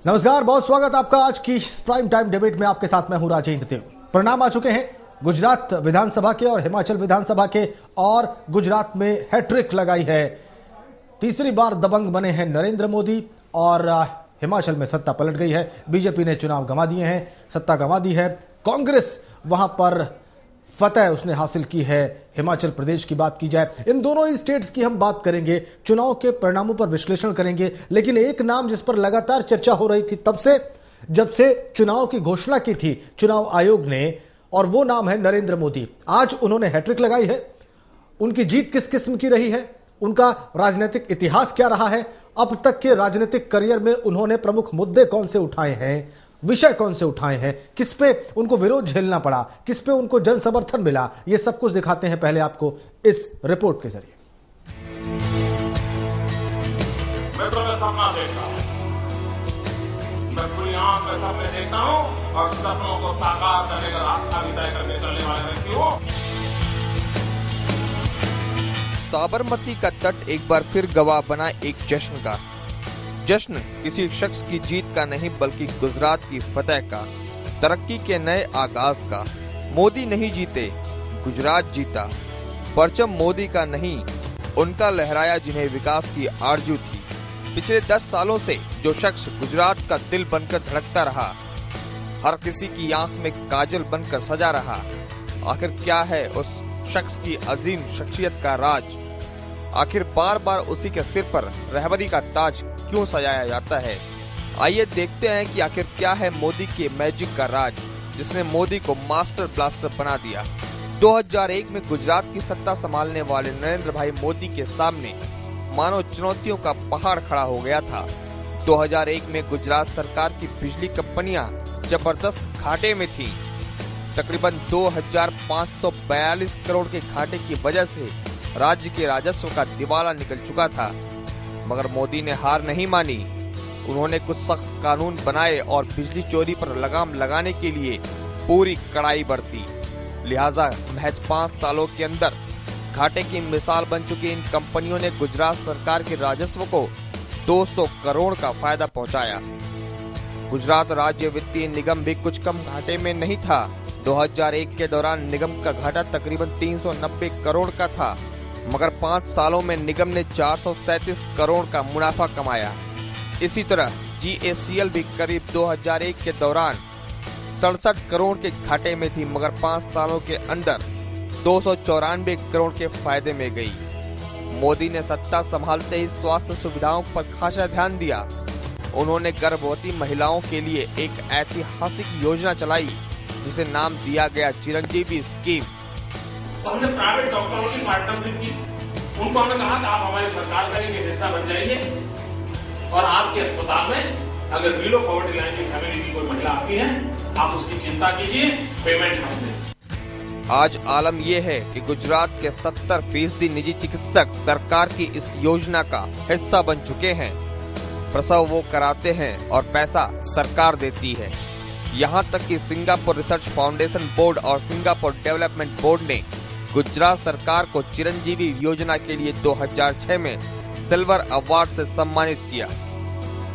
नमस्कार, बहुत स्वागत आपका आज की प्राइम टाइम डिबेट में। आपके साथ मैं हूं राजेंद्र देव। परिणाम आ चुके हैं गुजरात विधानसभा के और हिमाचल विधानसभा के, और गुजरात में हैट्रिक लगाई है। तीसरी बार दबंग बने हैं नरेंद्र मोदी और हिमाचल में सत्ता पलट गई है। बीजेपी ने चुनाव गंवा दिए हैं, सत्ता गंवा दी है। कांग्रेस वहां पर फतह उसने हासिल की है। हिमाचल प्रदेश की बात की जाए, इन दोनों ही स्टेट्स की हम बात करेंगे, चुनाव के परिणामों पर विश्लेषण करेंगे। लेकिन एक नाम जिस पर लगातार चर्चा हो रही थी तब से, जब से चुनाव की घोषणा की थी चुनाव आयोग ने, और वो नाम है नरेंद्र मोदी। आज उन्होंने हैट्रिक लगाई है। उनकी जीत किस किस्म की रही है, उनका राजनीतिक इतिहास क्या रहा है, अब तक के राजनीतिक करियर में उन्होंने प्रमुख मुद्दे कौन से उठाए हैं, विषय कौन से उठाए हैं, किस पे उनको विरोध झेलना पड़ा, किस पे उनको जन समर्थन मिला, ये सब कुछ दिखाते हैं पहले आपको इस रिपोर्ट के जरिए। मैं तो सपना देखता हूं, मैं पूरी आंख में सपने देखता हूं और सपनों को साकार करने का रास्ता भी तय करके चलने वाले व्यक्ति हूं। साबरमती का तट एक बार फिर गवाह बना एक जश्न का। जश्न किसी शख्स की जीत का नहीं बल्कि गुजरात की फतह का, तरक्की के नए आगाज का। मोदी नहीं जीते, गुजरात जीता। परचम मोदी का नहीं, उनका लहराया जिन्हें विकास की आरजू थी। पिछले 10 सालों से जो शख्स गुजरात का दिल बनकर धड़कता रहा, हर किसी की आंख में काजल बनकर सजा रहा, आखिर क्या है उस शख्स की अजीम शख्सियत का राज? आखिर बार बार उसी के सिर पर रहबरी का ताज क्यों सजाया जाता है? आइए देखते हैं कि आखिर क्या है मोदी के मैजिक का राज, जिसने मोदी को मास्टर ब्लास्टर बना दिया। 2001 में गुजरात की सत्ता संभालने वाले नरेंद्र भाई मोदी के सामने मानो चुनौतियों का पहाड़ खड़ा हो गया था। 2001 में गुजरात सरकार की बिजली कंपनियां जबरदस्त घाटे में थीं। तकरीबन 2542 करोड़ के घाटे की वजह से राज्य के राजस्व का दिवाला निकल चुका था। मगर मोदी ने हार नहीं मानी। उन्होंने कुछ सख्त कानून बनाए और बिजली चोरी पर लगाम लगाने के लिए पूरी कड़ाई बरती। लिहाजा महज 5 सालों के अंदर घाटे की मिसाल बन चुकी इन कंपनियों ने गुजरात सरकार के राजस्व को 200 करोड़ का फायदा पहुंचाया। गुजरात राज्य वित्तीय निगम भी कुछ कम घाटे में नहीं था। 2001 के दौरान निगम का घाटा तकरीबन 390 करोड़ का था, मगर 5 सालों में निगम ने 437 करोड़ का मुनाफा कमाया। इसी तरह GACL भी करीब 2001 के दौरान 67 करोड़ के घाटे में थी, मगर 5 सालों के अंदर 294 करोड़ के फायदे में गई। मोदी ने सत्ता संभालते ही स्वास्थ्य सुविधाओं पर खासा ध्यान दिया। उन्होंने गर्भवती महिलाओं के लिए एक ऐतिहासिक योजना चलाई, जिसे नाम दिया गया चिरंजीवी स्कीम। हमने प्राइवेट डॉक्टरों की पार्टनरशिप की, उनको हमने कहा कि आप हमारी सरकार का एक हिस्सा बन जाइए और आपके अस्पताल में अगर बिलो पॉवर्टी लाइन की फैमिली की कोई महिला आती है, आप उसकी चिंता कीजिए, पेमेंट हम दें। आज आलम यह है कि गुजरात के 70% निजी चिकित्सक सरकार की इस योजना का हिस्सा बन चुके हैं। प्रसव वो कराते हैं और पैसा सरकार देती है। यहाँ तक कि सिंगापुर रिसर्च फाउंडेशन बोर्ड और सिंगापुर डेवलपमेंट बोर्ड ने गुजरात सरकार को चिरंजीवी योजना के लिए 2006 में सिल्वर अवार्ड से सम्मानित किया।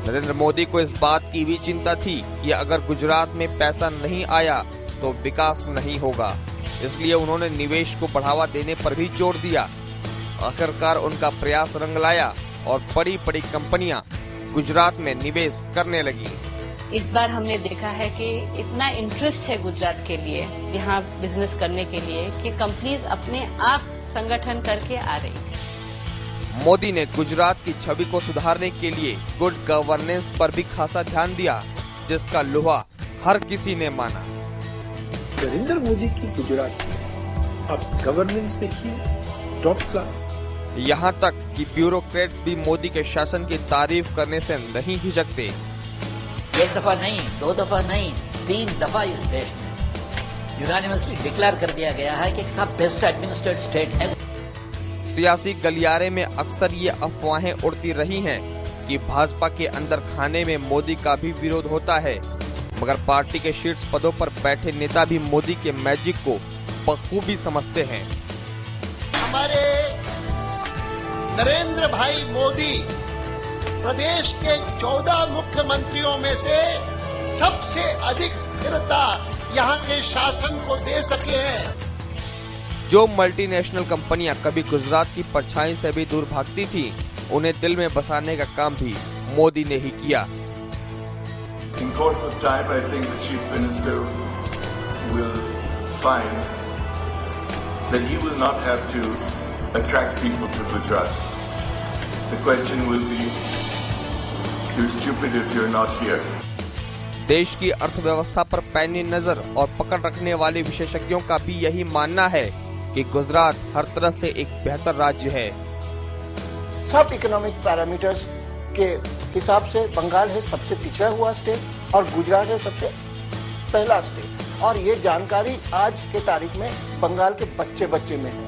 नरेंद्र मोदी को इस बात की भी चिंता थी कि अगर गुजरात में पैसा नहीं आया तो विकास नहीं होगा, इसलिए उन्होंने निवेश को बढ़ावा देने पर भी जोर दिया। आखिरकार उनका प्रयास रंग लाया और बड़ी बड़ी कंपनियां गुजरात में निवेश करने लगी। इस बार हमने देखा है कि इतना इंटरेस्ट है गुजरात के लिए यहाँ बिजनेस करने के लिए कि कंपनीज अपने आप संगठन करके आ रही। मोदी ने गुजरात की छवि को सुधारने के लिए गुड गवर्नेंस पर भी खासा ध्यान दिया, जिसका लोहा हर किसी ने माना। नरेंद्र मोदी की गुजरात में आप गवर्नेंस देखिए टॉप क्लास। यहाँ तक कि ब्यूरोक्रेट्स भी मोदी के शासन की तारीफ करने से नहीं हिचकते। एक दफा नहीं, 2 दफा नहीं, 3 दफा इस देश में यूनानिमसली डिक्लेयर कर दिया गया है कि सब बेस्ट एडमिनिस्ट्रेटेड स्टेट है। सियासी गलियारे में अक्सर ये अफवाहें उड़ती रही हैं कि भाजपा के अंदर खाने में मोदी का भी विरोध होता है, मगर पार्टी के शीर्ष पदों पर बैठे नेता भी मोदी के मैजिक को बखूबी समझते हैं। हमारे नरेंद्र भाई मोदी प्रदेश के 14 मुख्यमंत्रियों में से सबसे अधिक स्थिरता यहाँ के शासन को दे सके हैं। जो मल्टीनेशनल कंपनियां कभी गुजरात की परछाई से भी दूर भागती थी, उन्हें दिल में बसाने का काम भी मोदी ने ही किया। In course of time, I think the Chief Minister will find that he will not have to attract people to Gujarat. The question will be, you're stupid if you're not here. देश की अर्थव्यवस्था पर पैनी नजर और पकड़ रखने वाले विशेषज्ञों का भी यही मानना है कि गुजरात हर तरह से एक बेहतर राज्य है। सब इकोनॉमिक पैरामीटर्स के हिसाब से बंगाल है सबसे पिछड़ा हुआ स्टेट और गुजरात है सबसे पहला स्टेट, और ये जानकारी आज के तारीख में बंगाल के बच्चे बच्चे में है।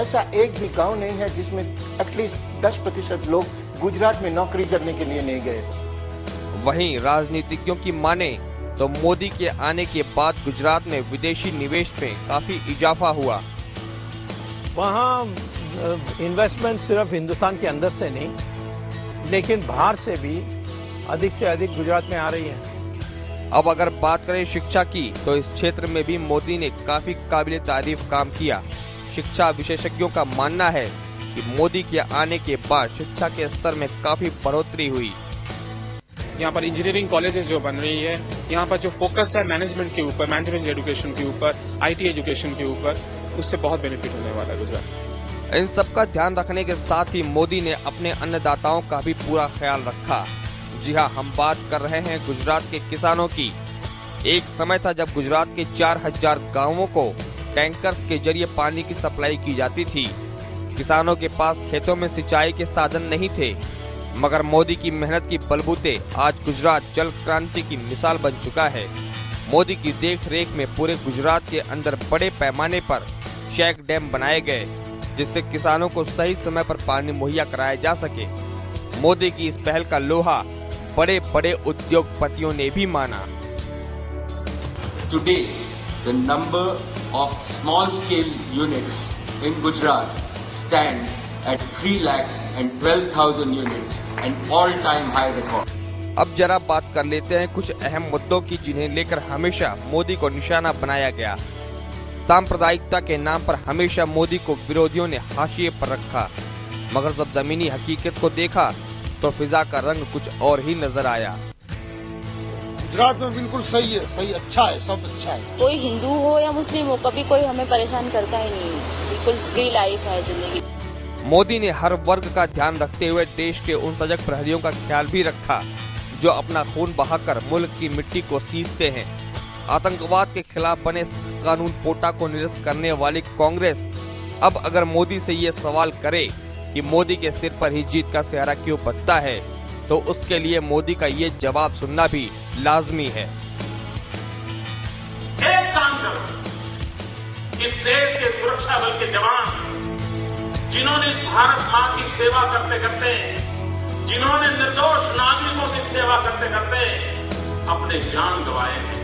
ऐसा एक भी गांव नहीं है जिसमें एटलीस्ट 10% लोग गुजरात में नौकरी करने के लिए नहीं गए। वहीं राजनीतिज्ञों की माने तो मोदी के आने के बाद गुजरात में विदेशी निवेश में काफी इजाफा हुआ। वहाँ इन्वेस्टमेंट सिर्फ हिंदुस्तान के अंदर से नहीं, लेकिन बाहर से भी अधिक गुजरात में आ रही है। अब अगर बात करें शिक्षा की, तो इस क्षेत्र में भी मोदी ने काफी काबिल तारीफ काम किया। शिक्षा विशेषज्ञों का मानना है कि मोदी के आने के बाद शिक्षा के स्तर में काफी बढ़ोतरी हुई। यहाँ पर इंजीनियरिंग कॉलेजेस जो बन रही है, यहाँ पर जो फोकस है मैनेजमेंट के ऊपर, मैनेजमेंट एजुकेशन के ऊपर, IT एजुकेशन के ऊपर, उससे बहुत बेनिफिट होने वाला है गुजरात। इन सब का ध्यान रखने के साथ ही मोदी ने अपने अन्नदाताओं का भी पूरा ख्याल रखा। जी हाँ, हम बात कर रहे हैं गुजरात के किसानों की। एक समय था जब गुजरात के 4000 गाँवों को टैंकर्स के जरिए पानी की सप्लाई की जाती थी। किसानों के पास खेतों में सिंचाई के साधन नहीं थे, मगर मोदी की मेहनत की बलबूते आज गुजरात जल क्रांति की मिसाल बन चुका है। मोदी की देखरेख में पूरे गुजरात के अंदर बड़े पैमाने पर चेक डैम बनाए गए, जिससे किसानों को सही समय पर पानी मुहैया कराया जा सके। मोदी की इस पहल का लोहा बड़े बड़े उद्योगपतियों ने भी माना। Today, the number of small-scale units in Gujarat stand at 3,12,000 units, an all-time high record. अब जरा बात कर लेते हैं कुछ अहम मुद्दों की, जिन्हें लेकर हमेशा मोदी को निशाना बनाया गया। सांप्रदायिकता के नाम पर हमेशा मोदी को विरोधियों ने हाशिए पर रखा, मगर जब जमीनी हकीकत को देखा तो फिजा का रंग कुछ और ही नजर आया। गुजरात में बिल्कुल सही है, सही अच्छा है, सब अच्छा है। कोई हिंदू हो या मुस्लिम हो, कभी कोई हमें परेशान करता ही नहीं, बिल्कुल फ्री लाइफ है जिंदगी। मोदी ने हर वर्ग का ध्यान रखते हुए देश के उन सजग प्रहरियों का ख्याल भी रखा जो अपना खून बहाकर मुल्क की मिट्टी को सींचते हैं। आतंकवाद के खिलाफ बने कानून पोटा को निरस्त करने वाली कांग्रेस अब अगर मोदी से ये सवाल करे कि मोदी के सिर पर ही जीत का सेहरा क्यों बचता है, तो उसके लिए मोदी का ये जवाब सुनना भी लाजमी है। एक काम करो, इस देश के सुरक्षा बल के जवान जिन्होंने इस भारत मां की सेवा करते करते, जिन्होंने निर्दोष नागरिकों की सेवा करते करते अपने जान गंवाए हैं,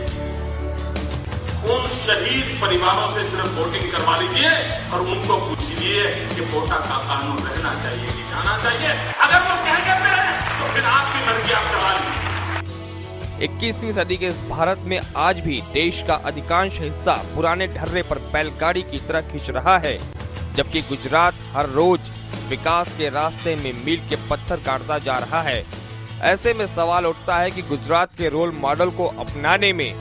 उन शहीद परिवारों से सिर्फ वोटिंग करवा लीजिए और उनको पूछिए कि वोटा का कानून रहना चाहिए कि जाना चाहिए। अगर वो कह कहते हैं तो फिर आपकी मर्जी, आप चला लीजिए। 21वीं सदी के इस भारत में आज भी देश का अधिकांश हिस्सा पुराने ढर्रे पर बैलगाड़ी की तरह खिंच रहा है, जबकि गुजरात हर रोज विकास के रास्ते में मील के पत्थर काटता जा रहा है। ऐसे में सवाल उठता है कि गुजरात के रोल मॉडल को अपनाने में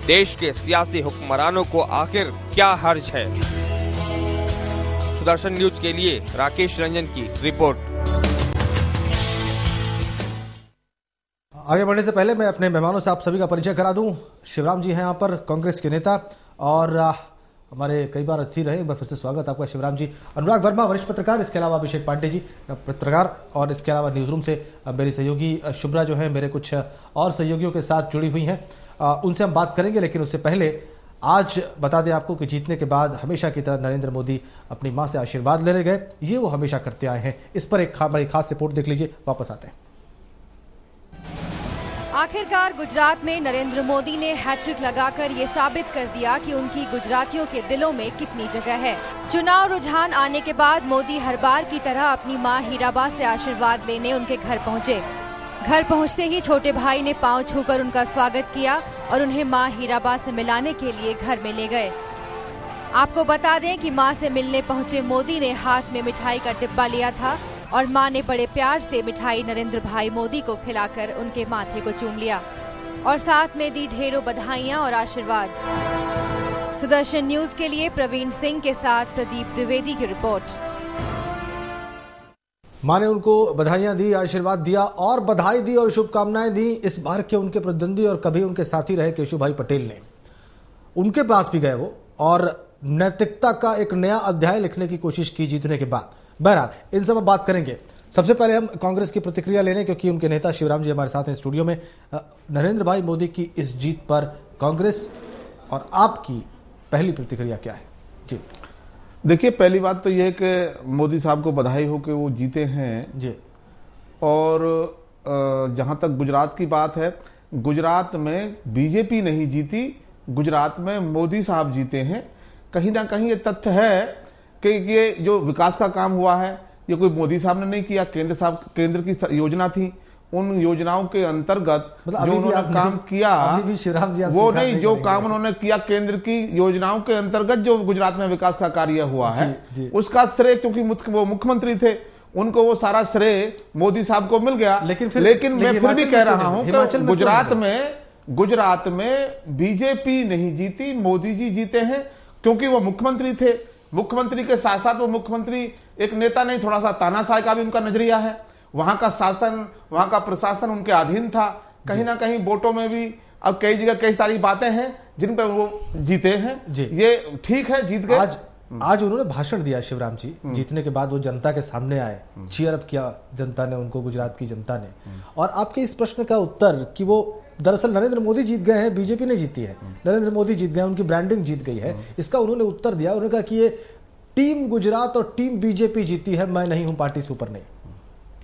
देश के सियासी हुक्मरानों को आखिर क्या हर्ज है। सुदर्शन न्यूज के लिए राकेश रंजन की रिपोर्ट। आगे बढ़ने से पहले मैं अपने मेहमानों से आप सभी का परिचय करा दूं। शिवराम जी हैं यहाँ पर, कांग्रेस के नेता और हमारे कई बार अतिथि रहे। एक बार फिर से स्वागत आपका शिवराम जी। अनुराग वर्मा वरिष्ठ पत्रकार, इसके अलावा अभिषेक पांडे जी पत्रकार, और इसके अलावा न्यूज रूम से मेरी सहयोगी शुभ्रा जो है मेरे कुछ और सहयोगियों के साथ जुड़ी हुई हैं, उनसे हम बात करेंगे। लेकिन उससे पहले आज बता दें आपको कि जीतने के बाद हमेशा की तरह नरेंद्र मोदी अपनी मां से आशीर्वाद लेने गए। ये वो हमेशा करते आए हैं। इस पर एक बड़ी खास रिपोर्ट देख लीजिए, वापस आते हैं। आखिरकार गुजरात में नरेंद्र मोदी ने हैट्रिक लगाकर ये साबित कर दिया कि उनकी गुजरातियों के दिलों में कितनी जगह है। चुनाव रुझान आने के बाद मोदी हर बार की तरह अपनी मां हीराबा से आशीर्वाद लेने उनके घर पहुंचे। घर पहुंचते ही छोटे भाई ने पांव छूकर उनका स्वागत किया और उन्हें मां हीराबा से मिलाने के लिए घर में ले गए। आपको बता दें कि मां से मिलने पहुंचे मोदी ने हाथ में मिठाई का डिब्बा लिया था और मां ने बड़े प्यार से मिठाई नरेंद्र भाई मोदी को खिलाकर उनके माथे को चूम लिया और साथ में दी ढेरों बधाइयां और आशीर्वाद। सुदर्शन न्यूज के लिए प्रवीण सिंह के साथ प्रदीप द्विवेदी की रिपोर्ट। मां ने उनको बधाइयां दी, आशीर्वाद दिया और बधाई दी और शुभकामनाएं दी। इस बार के उनके प्रतिद्वंदी और कभी उनके साथी रहे केशुभाई पटेल ने उनके पास भी गए वो और नैतिकता का एक नया अध्याय लिखने की कोशिश की जीतने के बाद। बहरहाल इन सब बात करेंगे। सबसे पहले हम कांग्रेस की प्रतिक्रिया लेने, क्योंकि उनके नेता शिवराम जी हमारे साथ हैं स्टूडियो में। नरेंद्र भाई मोदी की इस जीत पर कांग्रेस और आपकी पहली प्रतिक्रिया क्या है? जी देखिए, पहली बात तो यह है कि मोदी साहब को बधाई हो कि वो जीते हैं जी। और जहां तक गुजरात की बात है, गुजरात में बीजेपी नहीं जीती, गुजरात में मोदी साहब जीते हैं। कहीं ना कहीं ये तथ्य है कि ये जो विकास का काम हुआ है ये कोई मोदी साहब ने नहीं किया, केंद्र की योजना थी। उन योजनाओं के अंतर्गत जो उन्होंने काम किया, अभी भी शिवराम जी वो नहीं, जो काम उन्होंने किया केंद्र की योजनाओं के अंतर्गत जो गुजरात में विकास का कार्य हुआ है, उसका श्रेय, क्योंकि वो मुख्यमंत्री थे, उनको वो सारा श्रेय मोदी साहब को मिल गया। लेकिन मैं फिर भी कह रहा हूं कि गुजरात में बीजेपी नहीं जीती, मोदी जी जीते हैं, क्योंकि वो मुख्यमंत्री थे। मुख्यमंत्री के साथ साथ वो मुख्यमंत्री एक नेता नहीं, थोड़ा सा तानाशाही का भी उनका नजरिया है। वहां का शासन, वहां का प्रशासन उनके अधीन था। कहीं ना कहीं वोटों में भी अब कई जगह कई सारी बातें हैं जिन पर वो जीते हैं। ये ठीक है, जीत गए। आज उन्होंने भाषण दिया शिवराम जी, जीतने के बाद वो जनता के सामने आए, चीयर अप किया जनता ने उनको, गुजरात की जनता ने। और आपके इस प्रश्न का उत्तर कि वो दरअसल नरेंद्र मोदी जीत गए हैं, बीजेपी ने जीती है, नरेंद्र मोदी जीत गए, उनकी ब्रांडिंग जीत गई है, इसका उन्होंने उत्तर दिया। उन्होंने कहा कि ये टीम गुजरात और टीम बीजेपी जीती है, मैं नहीं हूं पार्टी से ऊपर नहीं।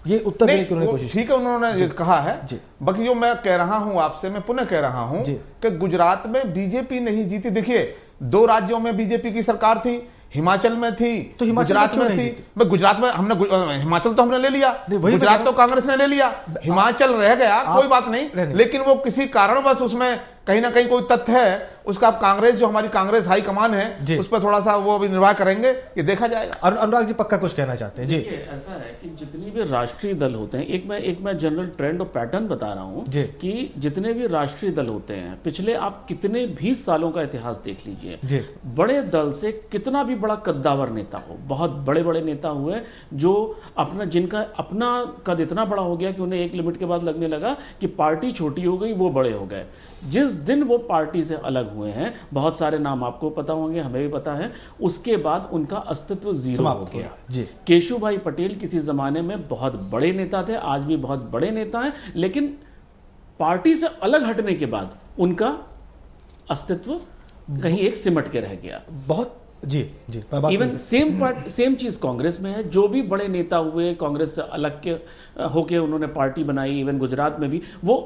ये उत्तर देने की उन्होंने कोशिश, ठीक है, उन्होंने कहा है। बाकी जो मैं कह रहा हूं आपसे, मैं पुनः कह रहा हूं कि गुजरात में बीजेपी नहीं जीती। देखिए, 2 राज्यों में बीजेपी की सरकार थी, हिमाचल में थी, तो गुजरात में थी। गुजरात में हमने हिमाचल तो हमने ले लिया, गुजरात तो कांग्रेस ने ले लिया, हिमाचल रह गया, कोई बात नहीं। लेकिन वो किसी कारणवश उसमें कहीं ना कहीं कोई तथ्य है, उसका कांग्रेस, जो हमारी कांग्रेस हाईकमान है, उस पर थोड़ा सा वो भी निर्वाह करेंगे, ये देखा जाएगा। और अनुराग जी पक्का कुछ कहना चाहते हैं? जी, ऐसा है कि जितने भी राष्ट्रीय दल होते हैं, एक मैं जनरल ट्रेंड और पैटर्न बता रहा हूं कि जितने भी राष्ट्रीय दल होते हैं, पिछले आप कितने भी सालों का इतिहास देख लीजिए, बड़े दल से कितना भी बड़ा कद्दावर नेता हो, बहुत बड़े बड़े नेता हुए जो जिनका अपना कद इतना बड़ा हो गया कि उन्हें एक लिमिट के बाद लगने लगा कि पार्टी छोटी हो गई, वो बड़े हो गए। जिस दिन वो पार्टी से अलग हुए हैं, बहुत सारे नाम आपको पता होंगे, हमें भी पता है, उसके बाद उनका अस्तित्व जीरो हो गया। केशुभाई पटेल किसी जमाने में बहुत बड़े नेता थे, आज भी बहुत बड़े नेता हैं, लेकिन पार्टी से अलग हटने के बाद उनका अस्तित्व कहीं एक सिमट के रह गया। बहुत इवन सेम चीज कांग्रेस में है। जो भी बड़े नेता हुए, कांग्रेस से अलग के होके उन्होंने पार्टी बनाई, इवन गुजरात में भी वो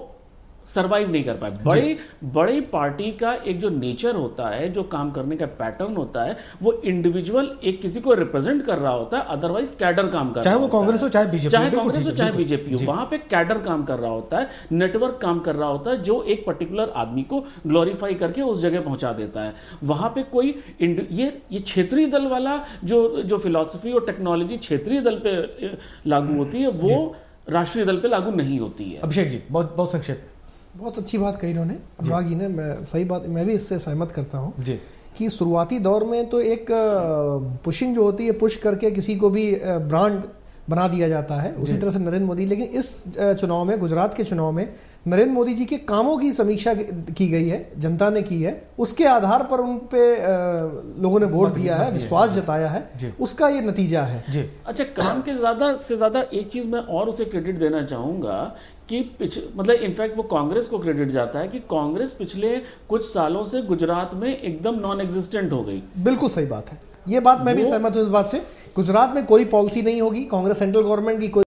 सरवाइव नहीं कर पाए। बड़ी पार्टी का एक जो नेचर होता है, जो काम करने का पैटर्न होता है, वो इंडिविजुअल एक किसी को रिप्रेजेंट कर रहा होता है, अदरवाइज कैडर काम कर रहा है, चाहे वो कांग्रेस हो चाहे बीजेपी, चाहे कांग्रेस हो चाहे बीजेपी हो, वहां पे कैडर काम कर रहा होता है, नेटवर्क काम कर रहा होता है, जो एक पर्टिकुलर आदमी को ग्लोरीफाई करके उस जगह पहुंचा देता है। वहां पे कोई ये क्षेत्रीय दल वाला जो फिलॉसफी और टेक्नोलॉजी क्षेत्रीय दल पे लागू होती है, वो राष्ट्रीय दल पे लागू नहीं होती है। अभिषेक जी, बहुत संक्षेप। बहुत अच्छी बात कही इन्होंने, अनुराग जी ने, सही बात, मैं भी इससे सहमत करता हूँ कि शुरुआती दौर में तो एक पुशिंग जो होती है, पुश करके किसी को भी ब्रांड बना दिया जाता है, उसी तरह से नरेंद्र मोदी। लेकिन इस चुनाव में, गुजरात के चुनाव में, नरेंद्र मोदी जी के कामों की समीक्षा की गई है, जनता ने की है, उसके आधार पर उन पे लोगों ने वोट दिया है, विश्वास जताया है, उसका ये नतीजा है। अच्छा, काम के ज्यादा से ज्यादा एक चीज मैं और उसे क्रेडिट देना चाहूंगा कि मतलब इनफैक्ट वो कांग्रेस को क्रेडिट जाता है कि कांग्रेस पिछले कुछ सालों से गुजरात में एकदम नॉन एग्जिस्टेंट हो गई। बिल्कुल सही बात है, ये बात मैं भी सहमत हूं इस बात से। गुजरात में कोई पॉलिसी नहीं होगी, कांग्रेस सेंट्रल गवर्नमेंट की कोई